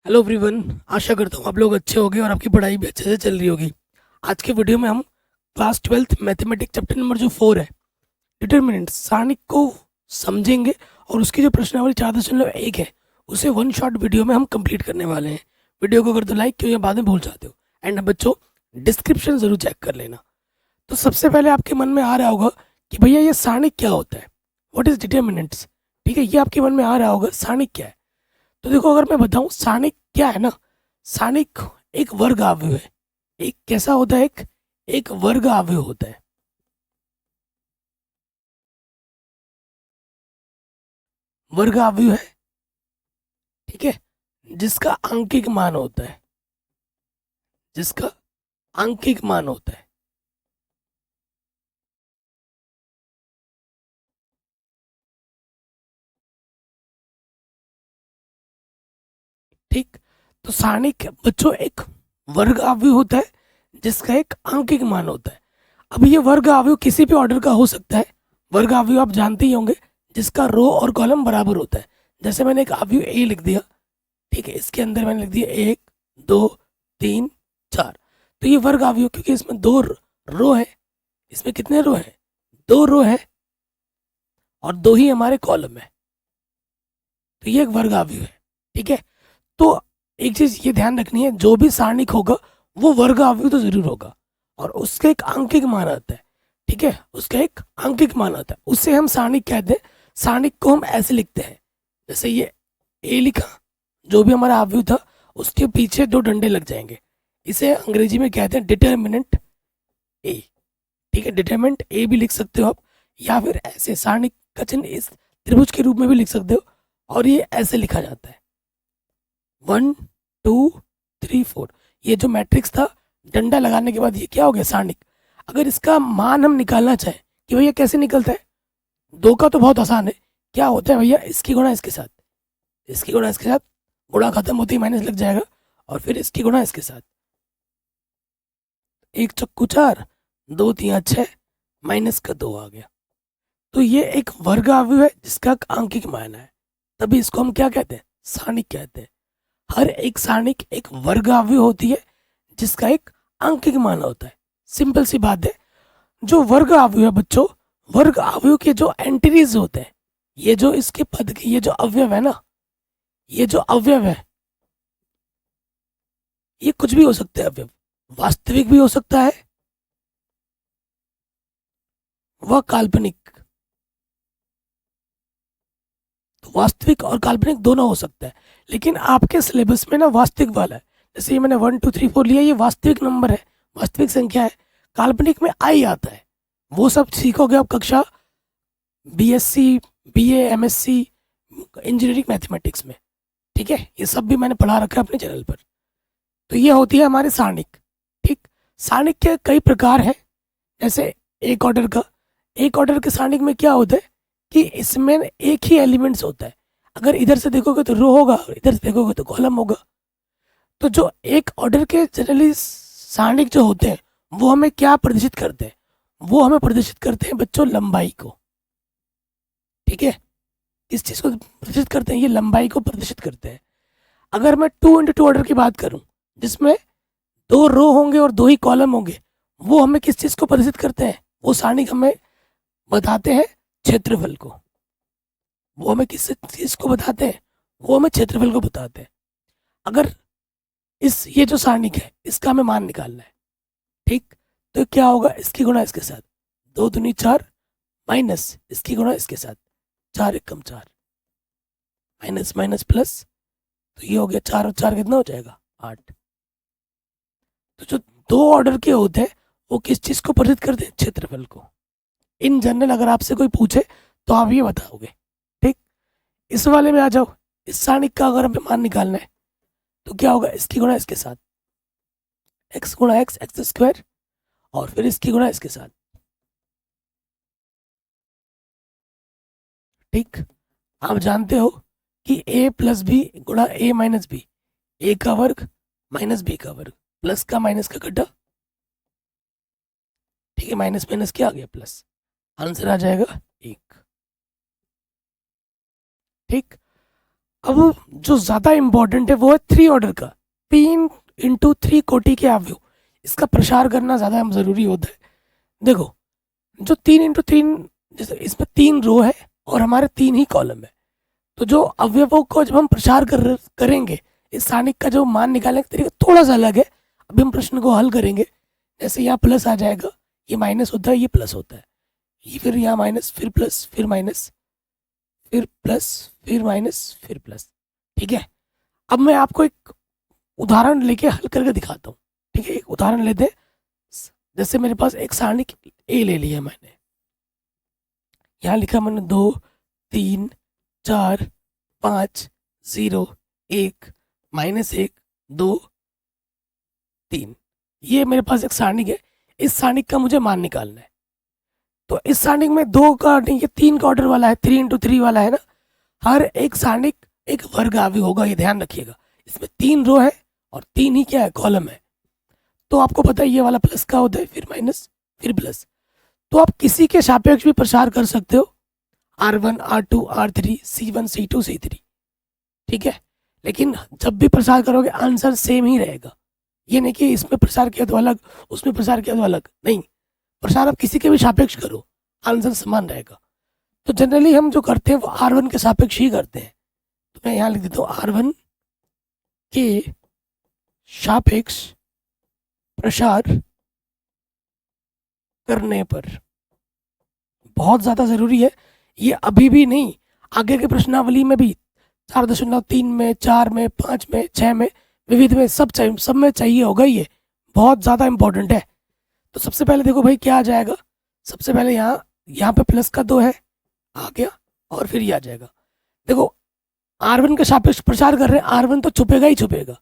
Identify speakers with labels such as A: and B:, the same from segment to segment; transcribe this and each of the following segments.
A: Hello everyone. आशा करता हूँ आप लोग अच्छे होंगे और आपकी पढ़ाई भी अच्छे से चल रही होगी। आज के वीडियो में हम class 12th mathematics chapter number जो 4 है, डिटर्मिनेंट्स, सारणिक को समझेंगे। और उसकी जो प्रश्नावली 4.1 है उसे वन शॉट वीडियो में हम कंप्लीट करने वाले हैं। वीडियो को कर दो लाइक, क्यों या बाद में भूल जाते हो। एंड बच्चों, डिस्क्रिप्शन जरूर चेक कर लेना। तो सबसे पहले आपके मन में आ रहा होगा कि भैया ये सारणिक क्या होता है, व्हाट इज डिटर्मिनेंट्स। ठीक है, ये आपके मन में आ रहा होगा सारणिक क्या है। तो देखो, अगर मैं बताऊं सारणिक क्या है ना, सारणिक एक वर्ग आव्यूह है। एक कैसा होता है, एक एक वर्ग आव्यूह होता है। वर्ग आव्यूह है, ठीक है, जिसका आंकिक मान होता है, जिसका आंकिक मान होता है। ठीक, तो सारणिक बच्चों एक वर्ग आव्यूह होता है जिसका एक आंकिक मान होता है। अब ये वर्ग आव्यूह किसी भी ऑर्डर का हो सकता है। वर्ग आव्यूह आप जानते ही होंगे, जिसका रो और कॉलम बराबर होता है। जैसे मैंने एक आव्यूह ए लिख दिया, ठीक है, इसके अंदर मैंने लिख दिया 1 2 3 4। तो ये वर्ग आव्यूह, क्योंकि इसमें दो रो है। इसमें कितने रो है? दो रो है और दो ही हमारे कॉलम है। तो ये एक वर्ग आव्यूह है। ठीक है, तो एक चीज ये ध्यान रखनी है, जो भी सारणिक होगा वो वर्ग आव्यूह तो जरूर होगा और उसका एक आंकिक मान आता है। ठीक है, उसका एक आंकिक मान आता है, उससे हम सारणिक कहते हैं। सारणिक को हम ऐसे लिखते हैं, जैसे ये ए लिखा, जो भी हमारा आव्यूह था उसके पीछे दो डंडे लग जाएंगे। इसे अंग्रेजी में कहते हैं डिटर्मिनेंट ए। ठीक है, डिटर्मिनेंट ए भी लिख सकते हो आप, या फिर ऐसे सारणिक का चिन्ह इस त्रिभुज के रूप में भी लिख सकते हो। और ये ऐसे लिखा जाता है 1 2 3 4। ये जो मैट्रिक्स था, डंडा लगाने के बाद ये क्या हो गया? सारणिक। अगर इसका मान हम निकालना चाहें कि भैया कैसे निकलता है, दो का तो बहुत आसान है। क्या होता है भैया, इसकी गुणा इसके साथ, इसकी गुणा इसके साथ, गुणा खत्म होती ही माइनस लग जाएगा, और फिर इसकी गुणा इसके साथ। एक चक्कू चार, दो तिया छः, माइनस का दो आ गया। तो ये एक वर्ग आव्यूह है जिसका आंकिक मान है, तभी इसको हम क्या कहते हैं? सारणिक कहते हैं। हर एक सारणिक एक वर्ग आव्यूह होती है जिसका एक आंकिक मान होता है। सिंपल सी बात है। जो वर्ग आव्यूह है बच्चों, वर्ग आव्यूह के जो एंटीरीज होते हैं, ये जो इसके पद के ये जो अवयव है ना, ये जो अवयव है, ये कुछ भी हो सकता है अवयव। वास्तविक भी हो सकता है, वह काल्पनिक। तो वास्तविक और काल्पनिक दोनों हो सकता है, लेकिन आपके सिलेबस में ना वास्तविक वाला है। जैसे ये मैंने 1 2 3 4 लिया, ये वास्तविक नंबर है, वास्तविक संख्या है। काल्पनिक में आई आता है, वो सब सीखोगे आप कक्षा BSc, BA, MSc, engineering mathematics में। ठीक है, ये सब भी मैंने पढ़ा रखा है अपने चैनल पर। तो ये होती है हमारे सारणिक। ठीक, सारणिक के कई प्रकार हैं। जैसे एक ऑर्डर का, एक ऑर्डर के सारणिक में क्या होता है कि इसमें एक ही एलिमेंट्स होता है। अगर इधर से देखोगे तो रो होगा और इधर से देखोगे तो कॉलम होगा। तो जो एक ऑर्डर के जनरली सारणिक जो होते हैं, वो हमें क्या प्रदर्शित करते हैं? वो हमें प्रदर्शित करते हैं बच्चों लंबाई को। ठीक है, किस चीज़ को प्रदर्शित करते हैं? ये लंबाई को प्रदर्शित करते हैं। अगर मैं 2 into 2 ऑर्डर की बात करूं, जिसमें दो रो होंगे और दो ही कॉलम होंगे, वो हमें किस चीज़ को प्रदर्शित करते हैं? वो सारणिक हमें बताते हैं क्षेत्रफल को। वो हमें किस चीज़ को बताते हैं? वो हमें क्षेत्रफल को बताते हैं। अगर इस ये जो सारणिक है इसका हमें मान निकालना है, ठीक, तो क्या होगा? इसकी गुणा इसके साथ, दो दूनी चार, माइनस इसकी गुणा इसके साथ, चार एक कम चार, माइनस माइनस प्लस। तो ये हो गया, चार और चार कितना हो जाएगा? 8। तो जो दो ऑर्डर के होते हैं वो किस चीज़ को प्रदर्शित करते हैं? क्षेत्रफल को। इन जनरल अगर आपसे कोई पूछे तो आप ये बताओगे। ठीक, इस वाले में आ जाओ। इस सारणिक का अगर हमें मान निकालना है तो क्या होगा? इसकी गुणा इसके साथ, एक्स गुणा एक्स, एक्स स्क्वायर, और फिर इसकी गुणा इसके साथ। ठीक, आप जानते हो कि a प्लस बी गुणा a माइनस बी, ए का वर्ग माइनस बी का वर्ग, प्लस का माइनस का गड्ढा। ठीक है, माइनस माइनस क्या आ गया? प्लस। आंसर आ जाएगा 1। ठीक, अब जो ज़्यादा इम्पोर्टेंट है वो है 3 ऑर्डर का, 3 × 3 कोटि के अवयव, इसका प्रसार करना ज़्यादा ज़रूरी होता है। देखो, जो 3 × 3, जैसे इसमें 3 रो है और हमारे 3 ही कॉलम है, तो जो अवयवों को जब हम प्रसार करेंगे, इस सारणिक का जो मान निकालने का तरीका थोड़ा सा अलग है। अभी हम प्रश्न को हल करेंगे। जैसे यहाँ प्लस आ जाएगा, ये माइनस होता है, ये प्लस होता है, ये फिर यहाँ माइनस, फिर प्लस, फिर माइनस, फिर प्लस, फिर माइनस, फिर प्लस। ठीक है, अब मैं आपको एक उदाहरण लेके हल करके दिखाता हूँ। ठीक है, एक उदाहरण लेते हैं। जैसे मेरे पास एक सारणिक ए ले लिया मैंने, यहाँ लिखा मैंने 2 3 4 5 0 1 -1 2 3। ये मेरे पास एक सारणिक है। इस सारणिक का मुझे मान निकालना है। तो इस सारणिक में 2 का नहीं, ये 3 का ऑर्डर वाला है, 3 × 3 वाला है ना। हर एक सारणिक एक वर्ग अवयव होगा, ये ध्यान रखिएगा। इसमें 3 रो है और 3 ही क्या है, कॉलम है। तो आपको पता है ये वाला प्लस का होता है, फिर माइनस, फिर प्लस। तो आप किसी के सापेक्ष भी प्रसार कर सकते हो, R1 R2 R3 C1 C2 C3। ठीक है, लेकिन जब भी प्रसार करोगे आंसर सेम ही रहेगा। ये नहीं कि इसमें प्रसार किया तो अलग, उसमें प्रसार किया तो अलग, नहीं। प्रसार आप किसी के भी सापेक्ष करो, आंसर समान रहेगा। तो जनरली हम जो करते हैं वो R1 के सापेक्ष ही करते हैं। तो मैं यहाँ लिख देता हूँ, R1 के सापेक्ष प्रसार करने पर। बहुत ज़्यादा ज़रूरी है ये, अभी भी नहीं, आगे के प्रश्नावली में भी 4.3 में, 4 में, 5 में, 6 में, विविध में, सब में चाहिए होगा। ये बहुत ज़्यादा इंपॉर्टेंट है। तो सबसे पहले देखो भाई क्या आ जाएगा। सबसे पहले यहाँ पे प्लस का 2 है, आ गया, और फिर ये आ जाएगा। देखो, R1 के सापेक्ष प्रसार कर रहे हैं, R1 तो छुपेगा ही छुपेगा।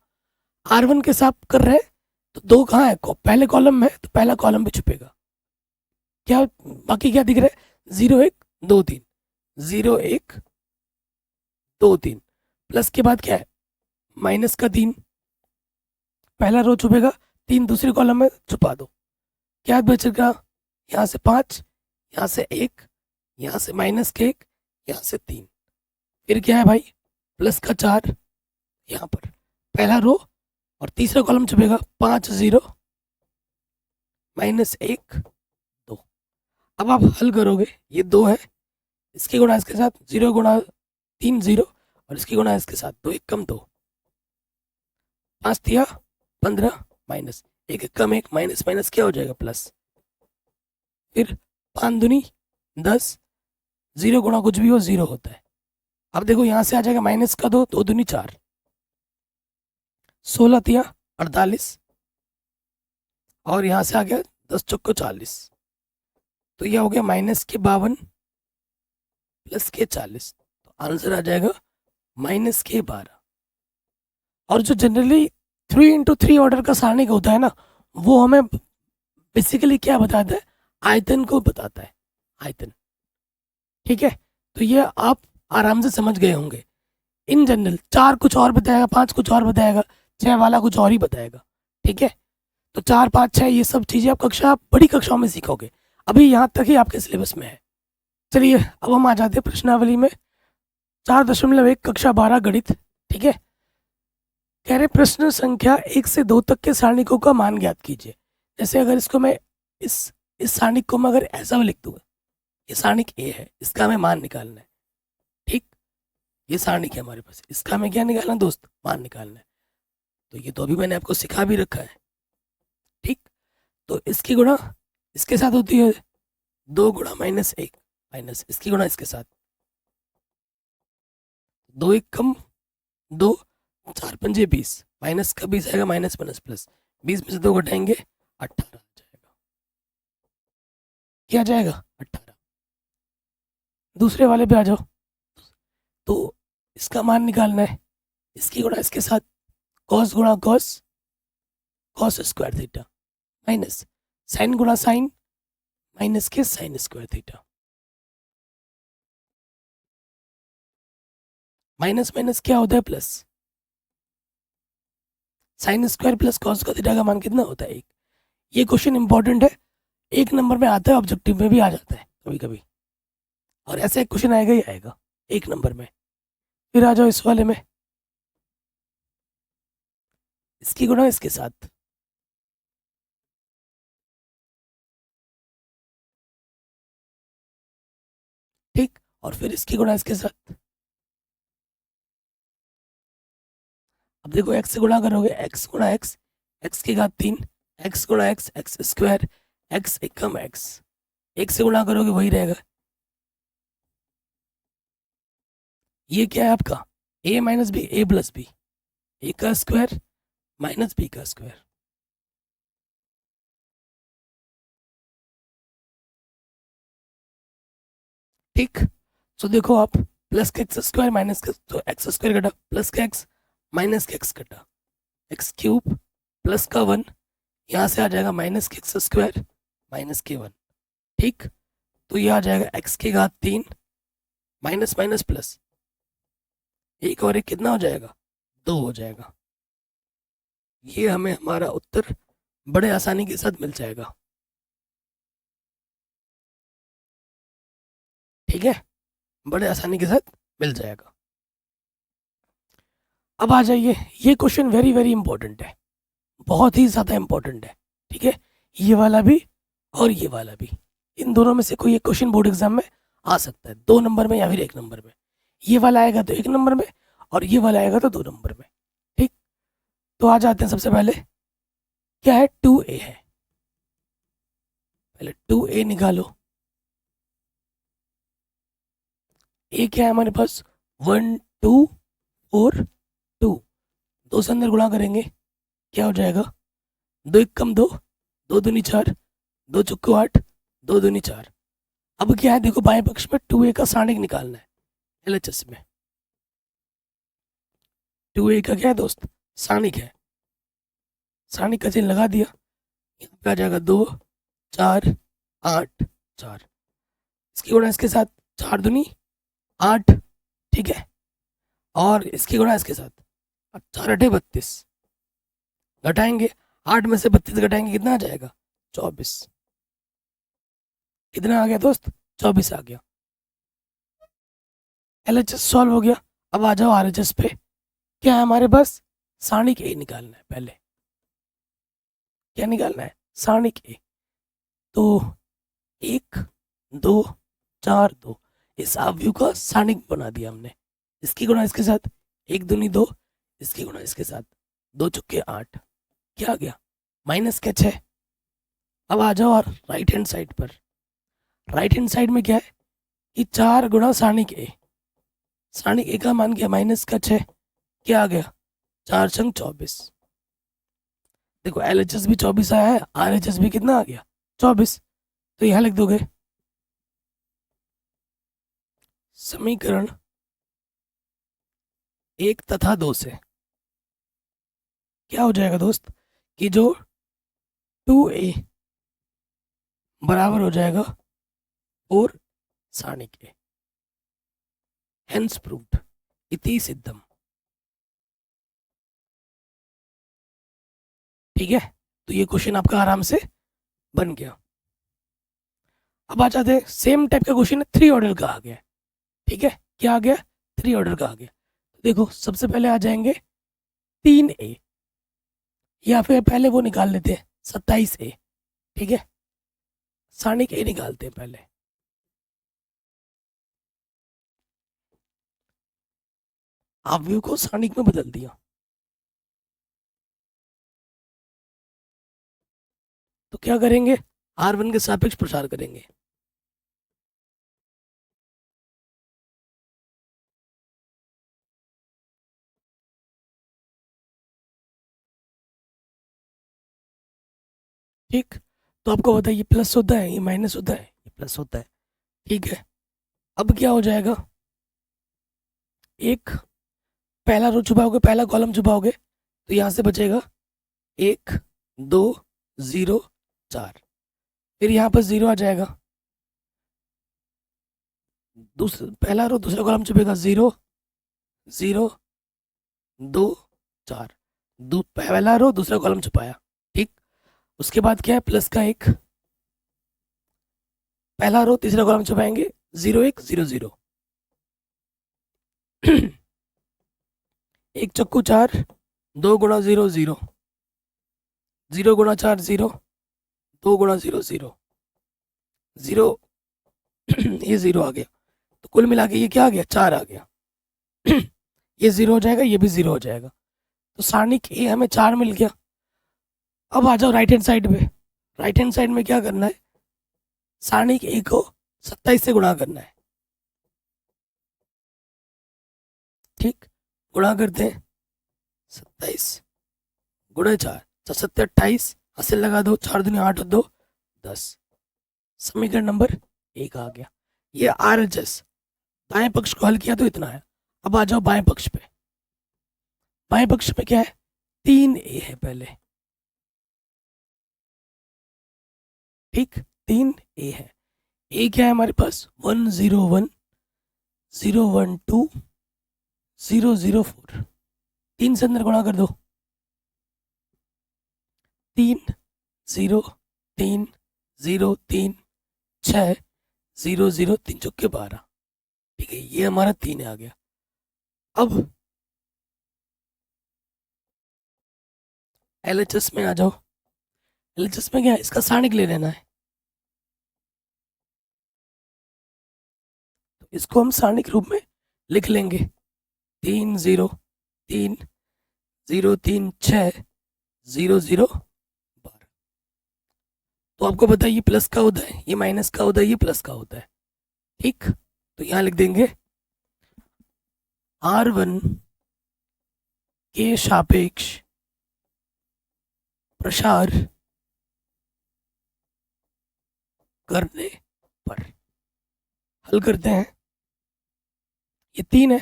A: R1 के साथ कर रहे हैं तो 2 कहाँ है, पहले कॉलम में है, तो पहला कॉलम भी छुपेगा। क्या बाकी क्या दिख रहा है, 0 1 2 3, 0 1 2 3, प्लस के बाद क्या है, माइनस का 3, पहला रो छुपेगा, 3 दूसरी कॉलम में छुपा दो। क्या बचेगा, यहाँ से 5, यहाँ से 1, यहाँ से माइनस के 1, यहाँ से 3, फिर क्या है भाई, प्लस का 4, यहाँ पर पहला रो और तीसरा कॉलम छुपेगा, 5 0 -1 2। अब आप हल करोगे, ये 2 है, इसकी गुणा इसके साथ, 0 × 3 0, और इसकी गुणा इसके साथ, 2 1 कम 2, 5 दिया 15, माइनस 1 1 कम 1, माइनस माइनस क्या हो जाएगा, प्लस। फिर 5 दूनी 10, 0 गुणा कुछ भी हो 0 होता है। अब देखो यहाँ से आ जाएगा माइनस का 2, 2 दूनी 4, 16 दिया 48, और यहाँ से आ गया 10 चौको 40। तो यह हो गया माइनस के 52 प्लस के 40, तो आंसर आ जाएगा माइनस के 12। और जो जनरली 3 × 3 ऑर्डर का सारणिक होता है ना, वो हमें बेसिकली क्या बताता है, आयतन को बताता है, आयतन। ठीक है, तो ये आप आराम से समझ गए होंगे। इन जनरल 4 कुछ और बताएगा, 5 कुछ और बताएगा, 6 वाला कुछ और ही बताएगा। ठीक है, तो 4 5 6 ये सब चीज़ें आप बड़ी कक्षाओं में सीखोगे। अभी यहाँ तक ही आपके सिलेबस में है। चलिए अब हम आ जाते हैं प्रश्नावली में। 4.1 कक्षा 12 गणित। ठीक है, कह रहे प्रश्न संख्या 1 से 2 तक के सारणिकों का मान ज्ञात कीजिए। जैसे अगर इसको मैं इस सारणिक को मैं अगर ऐसा लिख दूंगा, ये सारणिक ए है, इसका हमें मान निकालना है। ठीक, ये सारणिक है हमारे पास, इसका हमें क्या निकालना है दोस्त, मान निकालना है। तो ये तो अभी मैंने आपको सिखा भी रखा है। ठीक, तो इसकी गुणा इसके साथ होती है 2 × -1, माइनस इसकी गुणा इसके साथ, 2 1 कम 2, 4 पंजे 20, माइनस का 20 आएगा, माइनस माइनस प्लस, 20 में से 2 घटाएंगे 18 आ जाएगा। क्या जाएगा, 18। दूसरे वाले पे आ जाओ। तो इसका मान निकालना है, इसकी गुणा इसके साथ, कॉस गुणा cos, cos square theta, minus sine गुणा साइन, माइनस के sine square theta, minus minus क्या होता है, plus. Sine square plus cos का थीटा का मान कितना होता है, 1। ये क्वेश्चन इंपॉर्टेंट है, 1 नंबर में आता है, ऑब्जेक्टिव में भी आ जाता है कभी कभी, और ऐसा एक क्वेश्चन आएगा ही आएगा 1 नंबर में। फिर आ जाओ इस वाले में, इसकी गुणा इसके साथ, ठीक, और फिर इसकी गुणा इसके साथ। अब देखो x से गुणा करोगे, x गुणा x, x की घात 3, x गुणा x, एक्स स्क्वायर, x एकम x, एक से गुणा करोगे वही रहेगा। ये क्या है आपका a minus B, a plus B, A का स्क्वायर माइनस बी का स्क्वायर। ठीक, तो देखो आप, प्लस का एक्स स्क्वायर माइनस का, तो एक्स स्क्वायर कटा, प्लस का एक्स माइनस का एक्स कटा, एक्स क्यूब प्लस का 1, यहाँ से आ जाएगा माइनस के एक्स स्क्वायर माइनस के 1। ठीक, तो ये आ जाएगा एक्स की घात 3 माइनस माइनस प्लस, एक और एक कितना हो जाएगा, 2 हो जाएगा। ये हमें हमारा उत्तर बड़े आसानी के साथ मिल जाएगा। ठीक है, बड़े आसानी के साथ मिल जाएगा। अब आ जाइए, ये क्वेश्चन वेरी वेरी इंपॉर्टेंट है, बहुत ही ज़्यादा इंपॉर्टेंट है। ठीक है, ये वाला भी और ये वाला भी, इन दोनों में से कोई एक क्वेश्चन बोर्ड एग्जाम में आ सकता है, 2 नंबर में या फिर 1 नंबर में। ये वाला आएगा तो 1 नंबर में, और ये वाला आएगा तो 2 नंबर में। ठीक, तो आ जाते हैं, सबसे पहले क्या है, 2a है, पहले 2a निकालो। a क्या है हमारे पास, 1 2 4 2, 2 से अंदर गुणा करेंगे, क्या हो जाएगा, 2 एक कम 2, 2 दूनी 4, 2 चुक्को 8, 2 दूनी 4। अब क्या है, देखो बाएं पक्ष में 2a का सारणिक निकालना है एलएचएस में। 2a का क्या है दोस्त, सारणिक है, सारणिक का चिन्ह लगा दिया, यहाँ पे आ जाएगा 2 4 8 4, इसकी गुणा इसके साथ, 4 दूनी 8, ठीक है, और इसकी गुणा इसके साथ, 4 8 32, घटाएंगे 8 में से 32 घटाएंगे, कितना आ जाएगा, 24। कितना आ गया दोस्त, 24 आ गया। एलएचएस सॉल्व हो गया। अब आ जाओ आरएचएस पे, क्या है हमारे पास, सारणिक ए निकालना है पहले। क्या निकालना है, सारणिक ए। तो 1 2 4 2, इस आव्यूह का सारणिक बना दिया हमने, इसकी गुणा इसके साथ, 1 दूनी 2, इसकी गुणा इसके साथ, 2 चुक्के 8, क्या आ गया, माइनस का 6। अब आ जाओ और राइट हैंड साइड पर, राइट हैंड साइड में क्या है कि 4 गुणा सारणिक ए, सारणिक ए का मान गया माइनस का 6, क्या आ गया, 4 छंग 24। देखो एलएचएस भी 24 आया है, आरएचएस भी कितना आ गया, 24। तो यहाँ लिख दोगे समीकरण 1 तथा 2 से क्या हो जाएगा दोस्त, कि जो 2a बराबर हो जाएगा 4 सारणिक ए, हेंस प्रूव्ड, इति सिद्धम। ठीक है, तो ये क्वेश्चन आपका आराम से बन गया। अब आ जाते हैं, सेम टाइप का क्वेश्चन है, 3 ऑर्डर का आ गया। ठीक है, क्या आ गया, 3 ऑर्डर का आ गया। देखो सबसे पहले आ जाएंगे 3a, या फिर पहले वो निकाल लेते हैं 27a। ठीक है, सारणिक ए निकालते हैं पहले। आव्यूह को सारणिक में बदल दिया, तो क्या करेंगे, R1 के सापेक्ष प्रसार करेंगे। ठीक, तो आपको पता है ये प्लस होता है, ये माइनस होता है, ये प्लस होता है। ठीक है, अब क्या हो जाएगा, एक पहला रो छुपाओगे, पहला कॉलम छुपाओगे, तो यहाँ से बचेगा 1 2 0 4, फिर यहाँ पर 0 आ जाएगा, दूसरा पहला रो दूसरा कॉलम छुपेगा, 0 0 2 4, पहला रो दूसरा कॉलम छुपाया। ठीक, उसके बाद क्या है, प्लस का 1, पहला रो तीसरा कॉलम छुपाएंगे, 0 1 0 0 एक चक्कू 4, 2 गुणा 0 0, 0 गुणा 4 0, 2 गुणा 0 0, 0 ये 0 आ गया, तो कुल मिला के ये क्या आ गया, 4 आ गया। ये 0 हो जाएगा, ये भी 0 हो जाएगा, तो सारणिक ए हमें 4 मिल गया। अब आ जाओ राइट हैंड साइड पे। राइट हैंड साइड में क्या करना है, सारणिक ए को 27 से गुणा करना है। ठीक, गुणा करते हैं, 27 गुणा 4, 7 28, हासिल लगा दो, 4 दूनी 8 और 2 10, समीकरण नंबर 1 आ गया। ये RHS दाएं पक्ष को हल किया तो इतना है। अब आ जाओ बाएं पक्ष पे। बाएं पक्ष पे क्या है, 3A है पहले। ठीक, 3A है। ए क्या है हमारे पास, 101 012 004, 3 से अंदर गुणा कर दो, 3 0 3 0 3 6 0 0 3 चौके 12। ठीक है, ये हमारा 3 आ गया। अब LHS में आ जाओ। LHS में क्या है, इसका सारणिक ले लेना है, तो इसको हम सारणिक रूप में लिख लेंगे, 3 0 3 0 3 6 0 0 12। तो आपको पता है ये प्लस का होता है, ये माइनस का होता है, ये प्लस का होता है। ठीक, तो यहाँ लिख देंगे R1 के सापेक्ष प्रसार करने पर। हल करते हैं, ये 3 है,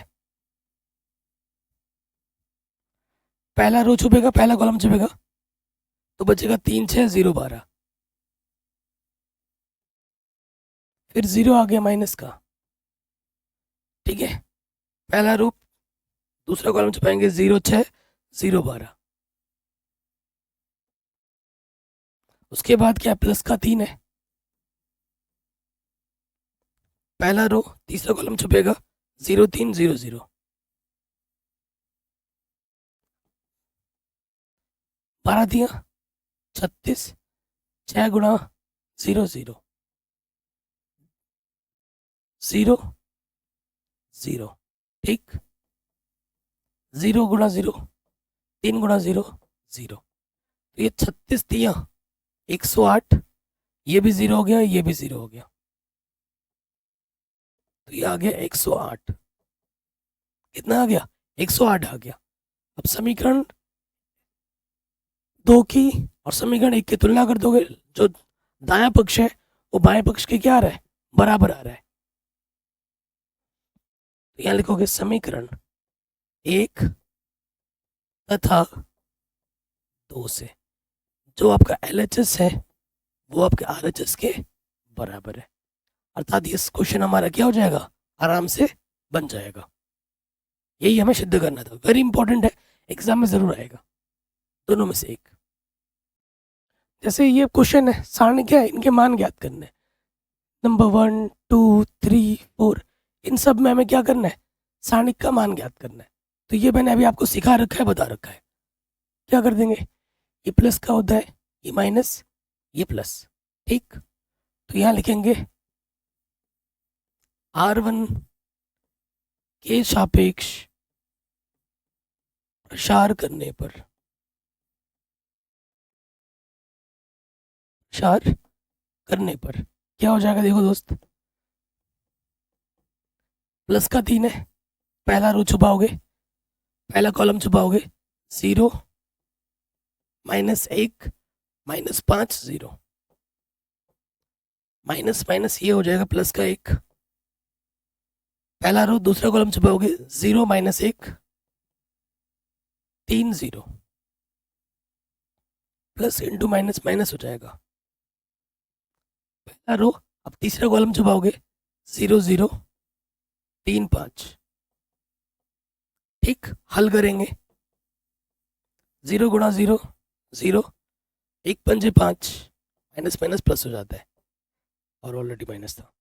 A: पहला रो छुपेगा, पहला कॉलम छुपेगा, तो बचेगा 3 6 0 12, फिर 0 आ गया माइनस का। ठीक है, पहला रो दूसरा कॉलम छुपाएंगे, 0 6 0 12, उसके बाद क्या, प्लस का 3 है, पहला रो तीसरा कॉलम छुपेगा, 0 3 0 0, 12 दिया 36, 6 गुणा 0 0 0 0। ठीक, 0 गुणा 0, 3 गुणा 0 0, तो ये 36 दिया 108, ये भी 0 हो गया, ये भी 0 हो गया, तो ये आ गया 108। कितना आ गया, 108 आ गया। अब समीकरण 2 की और समीकरण 1 की तुलना कर दोगे, जो दायां पक्ष है वो बाएं पक्ष के क्या आ रहा है, बराबर आ रहा है। तो यहाँ लिखोगे समीकरण 1 तथा 2 से जो आपका LHS है वो आपके RHS के बराबर है, अर्थात ये क्वेश्चन हमारा क्या हो जाएगा, आराम से बन जाएगा। यही हमें सिद्ध करना था, वेरी इंपॉर्टेंट है, एग्जाम में जरूर आएगा, दोनों में से एक। जैसे ये क्वेश्चन है, सारणी क्या है, इनके मान ज्ञात करने हैं। नंबर 1 2 3 4, इन सब में हमें क्या करना है, सारणिक का मान ज्ञात करना है। तो ये मैंने अभी आपको सिखा रखा है, बता रखा है। क्या कर देंगे, ये प्लस का होता है, ये माइनस, ये प्लस। ठीक, तो यहाँ लिखेंगे R1 के सापेक्ष प्रसार करने पर, प्रसार करने पर क्या हो जाएगा, देखो दोस्त, प्लस का 3 है, पहला रो छुपाओगे, पहला कॉलम छुपाओगे, 0 -1 -5 0, माइनस माइनस ये हो जाएगा प्लस का 1, पहला रो दूसरा कॉलम छुपाओगे, 0 -1 3 0, प्लस इंटू माइनस माइनस हो जाएगा, पहला रो अब तीसरा कॉलम छुपाओगे, 0 0 3 5। ठीक, हल करेंगे, 0 गुणा 0 0, 1 पंजे 5, माइनस माइनस प्लस हो जाता है, और ऑलरेडी माइनस था,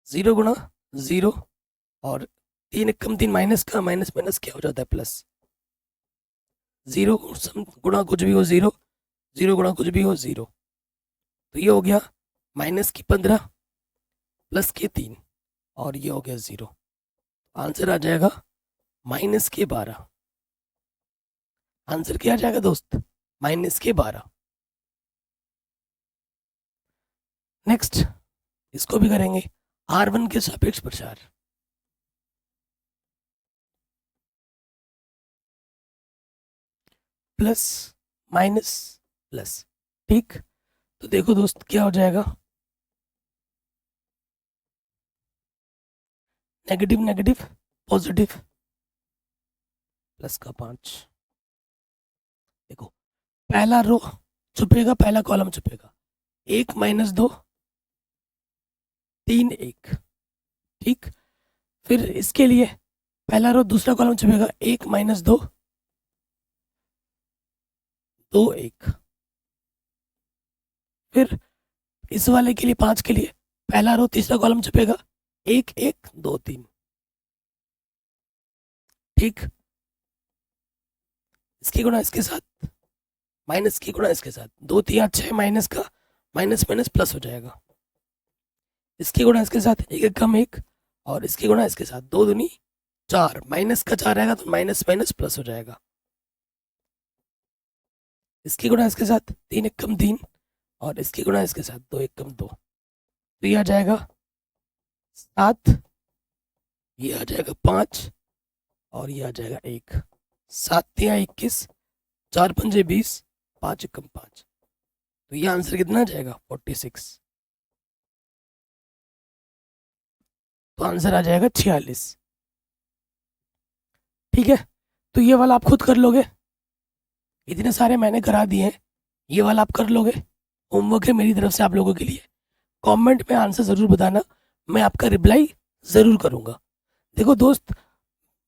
A: 0 गुणा 0 और 3 एक कम 3 माइनस का माइनस माइनस क्या हो जाता है प्लस। 0 गुणा कुछ भी हो 0, 0 गुणा कुछ भी हो 0। तो ये हो गया माइनस की 15 प्लस के 3 और ये हो गया 0। आंसर आ जाएगा माइनस के 12। आंसर क्या आ जाएगा दोस्त, माइनस के 12। नेक्स्ट इसको भी करेंगे, R1 के सापेक्ष प्रसार। प्लस माइनस प्लस, ठीक। तो देखो दोस्त क्या हो जाएगा, नेगेटिव नेगेटिव पॉजिटिव, प्लस का 5। देखो पहला रो छुपेगा, पहला कॉलम छुपेगा, 1 माइनस 2 3 1, ठीक। फिर इसके लिए पहला रो दूसरा कॉलम छुपेगा, 1 माइनस 2 2 1। फिर इस वाले के लिए 5 के लिए पहला रो तीसरा कॉलम छुपेगा, 1 1 2 3, ठीक। इसकी गुणा इसके साथ, माइनस की गुणा इसके साथ, 2 3 6 माइनस का माइनस माइनस प्लस हो जाएगा। इसकी गुणा इसके साथ, 1 1 कम 1, और इसकी गुणा इसके साथ, 2 दूनी 4, माइनस का 4 आएगा तो माइनस माइनस प्लस हो जाएगा। इसकी गुणा इसके साथ, 3 1 कम 3, और इसकी गुणा इसके साथ, 2 1 कम 2। तो ये आ जाएगा 7, ये आ जाएगा 5, और ये आ जाएगा 1। 7 3 21, 4 5 20, 5 1 कम 5। तो ये आंसर कितना आ जाएगा 46। तो आंसर आ जाएगा 46, ठीक है। तो ये वाला आप खुद कर लोगे, इतने सारे मैंने करा दिए हैं, ये वाला आप कर लोगे। होमवर्क है मेरी तरफ से आप लोगों के लिए। कमेंट में आंसर ज़रूर बताना, मैं आपका रिप्लाई ज़रूर करूँगा। देखो दोस्त,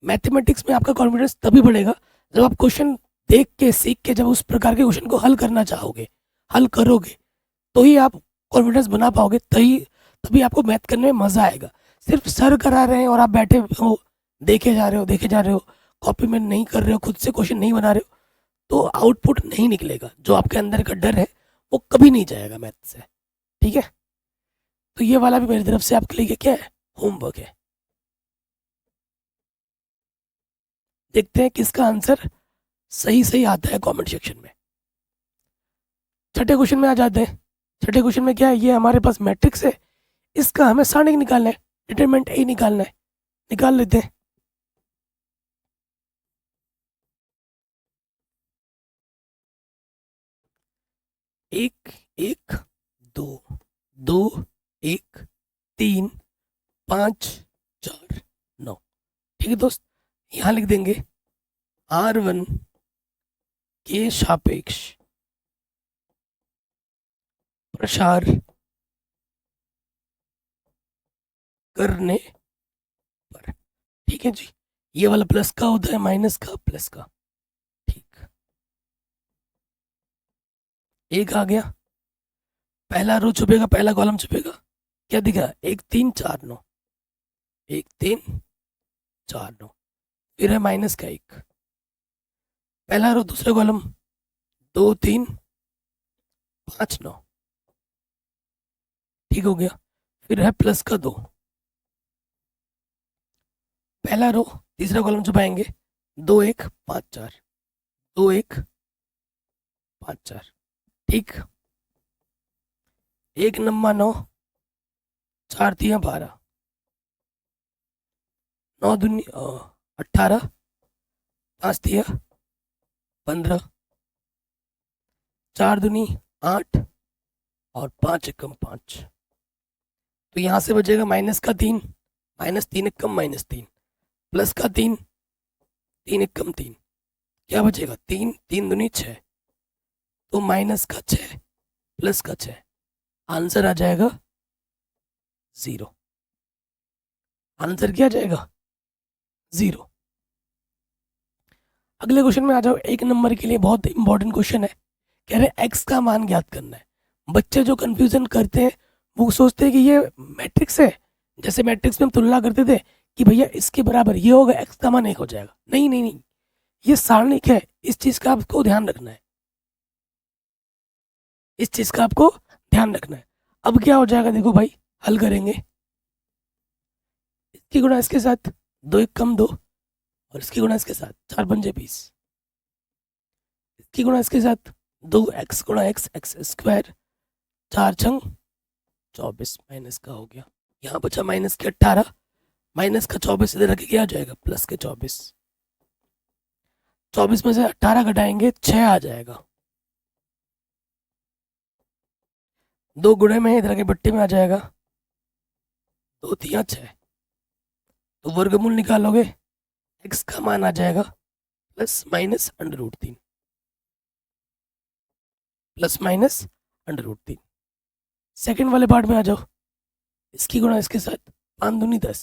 A: मैथमेटिक्स में आपका कॉन्फिडेंस तभी बढ़ेगा जब आप क्वेश्चन देख के सीख के जब उस प्रकार के क्वेश्चन को हल करना चाहोगे, हल करोगे, तो ही आप कॉन्फिडेंस बना पाओगे, तभी आपको मैथ करने में मज़ा आएगा। सिर्फ सर करा रहे हैं और आप बैठे हो देखे जा रहे हो, कॉपी में नहीं कर रहे हो, खुद से क्वेश्चन नहीं बना रहे हो, तो आउटपुट नहीं निकलेगा। जो आपके अंदर का डर है वो कभी नहीं जाएगा मैथ से, ठीक है। तो ये वाला भी मेरी तरफ से आपके लिए क्या है, होमवर्क है। देखते हैं किसका आंसर सही सही आता है कमेंट सेक्शन में। छठे क्वेश्चन में आ जाते हैं। छठे क्वेश्चन में क्या है, ये हमारे पास मैट्रिक्स है, इसका हमें सारणिक निकालना है, डिटरमिनेंट ए निकालना है। निकाल लेते हैं। एक एक दो, 2 1 3 5 4 9, ठीक है दोस्त। यहाँ लिख देंगे R1 के सापेक्ष प्रसार करने पर, ठीक है जी। ये वाला प्लस का होता है, माइनस का प्लस का, ठीक। एक आ गया, पहला रो छुपेगा, पहला कॉलम छुपेगा, क्या दिखा, 1 3 4 9, 1 3 4 9। फिर है माइनस का 1, पहला रो दूसरा कॉलम, 2 3 5 9, ठीक हो गया। फिर है प्लस का 2, पहला रो तीसरा कॉलम छुपाएंगे, 2 1 5 4, 2 1 5 4, ठीक। 1 नम्मा 9, 4 3 12, 9 दूनी 18, 5 3 15, 4 दूनी 8, और 5 एकम 5। तो यहाँ से बचेगा माइनस का 3, माइनस 3 एकम माइनस 3, प्लस का 3, 3 एकम 3, क्या बचेगा 3 3 दूनी 6, तो माइनस का 6 प्लस का 6, आंसर आ जाएगा 0। आंसर क्या आ जाएगा 0। अगले क्वेश्चन में आ जाओ। 1 नंबर के लिए बहुत इंपॉर्टेंट क्वेश्चन है, कह रहे एक्स का मान ज्ञात करना है। बच्चे जो कंफ्यूजन करते हैं वो सोचते हैं कि ये मैट्रिक्स है, जैसे मैट्रिक्स में हम तुलना करते थे कि भैया इसके बराबर ये होगा, x का मान 1 हो जाएगा। नहीं नहीं नहीं, ये सारणिक है, इस चीज़ का आपको ध्यान रखना है, इस चीज़ का आपको ध्यान रखना है। अब क्या हो जाएगा, देखो भाई, हल करेंगे, इसकी गुणा इसके साथ, 2 1 कम 2, और इसकी गुणा इसके साथ, 4 पंजे 20, इसकी गुणा इसके साथ 2x गुणा x, x स्क्वायर, 4 छंग 24, माइनस का हो गया, यहाँ बचा माइनस के 18, माइनस का 24 इधर रखे क्या आ जाएगा, प्लस के 24, 24 में से 18 घटाएंगे 6 आ जाएगा, 2 गुणे में इधर के बट्टे में आ जाएगा, 2 3 6, तो वर्गमूल निकालोगे, x का मान आ जाएगा plus minus √3, plus minus √3। Second वाले पार्ट में आ जाओ, इसकी गुणा इसके साथ 5 दूनी 10,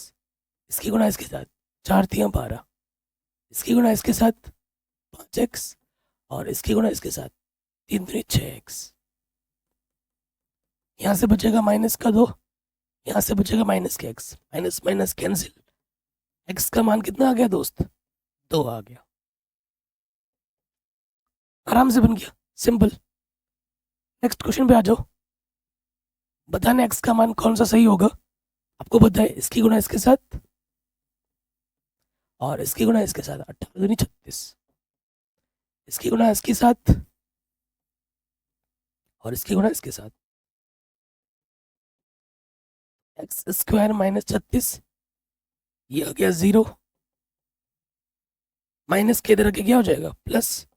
A: इसकी गुणा इसके साथ 4 3 12, इसकी गुणा इसके साथ 5x, और इसकी गुणा इसके साथ 3 दूनी 6x। यहाँ से बचेगा माइनस का 2, यहाँ से बचेगा माइनस के x, minus minus cancel, x का मान कितना आ गया दोस्त, 2 आ गया, आराम से बन गया, सिंपल। नेक्स्ट क्वेश्चन पे आ जाओ, बताना x का मान कौन सा सही होगा। आपको पता है, इसकी गुणा इसके साथ और इसकी गुणा इसके साथ 18 दूनी 36, इसकी गुणा इसके साथ और इसकी गुणा इसके साथ, एक्स स्क्वायर माइनस 36, ये आ गया 0, माइनस के इधर के क्या हो जाएगा, प्लस,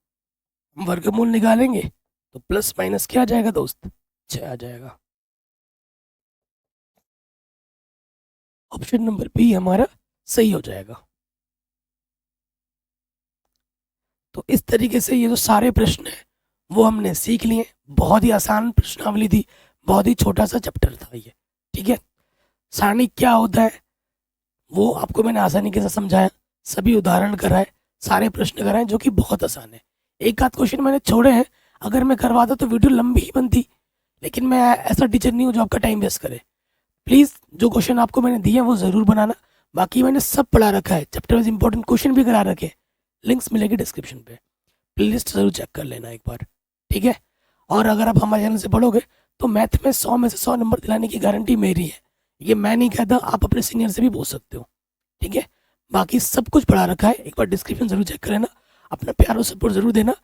A: हम वर्गमूल निकालेंगे तो प्लस माइनस क्या आ जाएगा दोस्त, 6 आ जाएगा। ऑप्शन नंबर बी हमारा सही हो जाएगा। तो इस तरीके से ये जो सारे प्रश्न हैं वो हमने सीख लिए। बहुत ही आसान प्रश्नावली थी, बहुत ही छोटा सा चैप्टर था ये, ठीक है। सारणी क्या होता है वो आपको मैंने आसानी के साथ समझाया, सभी उदाहरण कराए, सारे प्रश्न कराए, जो कि बहुत आसान है। एक आध क्वेश्चन मैंने छोड़े हैं, अगर मैं करवाता तो वीडियो लंबी ही बनती, लेकिन मैं ऐसा टीचर नहीं हूँ जो आपका टाइम वेस्ट करे। प्लीज़ जो क्वेश्चन आपको मैंने दिए हैं वो ज़रूर बनाना। बाकी मैंने सब पढ़ा रखा है, चैप्टर वाइज इंपॉर्टेंट क्वेश्चन भी करा रखे हैं, लिंक्स मिलेगी डिस्क्रिप्शन पे, प्लेलिस्ट ज़रूर चेक कर लेना एक बार, ठीक है। और अगर आप हमारे चैनल से पढ़ोगे तो मैथ में 100 में से 100 नंबर दिलाने की गारंटी मेरी है, ये मैं नहीं कहता, आप अपने सीनियर से भी पूछ सकते हो, ठीक है। बाकी सब कुछ पढ़ा रखा है, एक बार डिस्क्रिप्शन ज़रूर चेक कर लेना, अपना प्यार और सपोर्ट ज़रूर देना,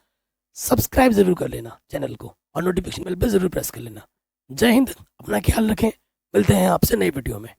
A: सब्सक्राइब ज़रूर कर लेना चैनल को, और नोटिफिकेशन बेल पर ज़रूर प्रेस कर लेना। जय हिंद, अपना ख्याल रखें, मिलते हैं आपसे नई वीडियो में।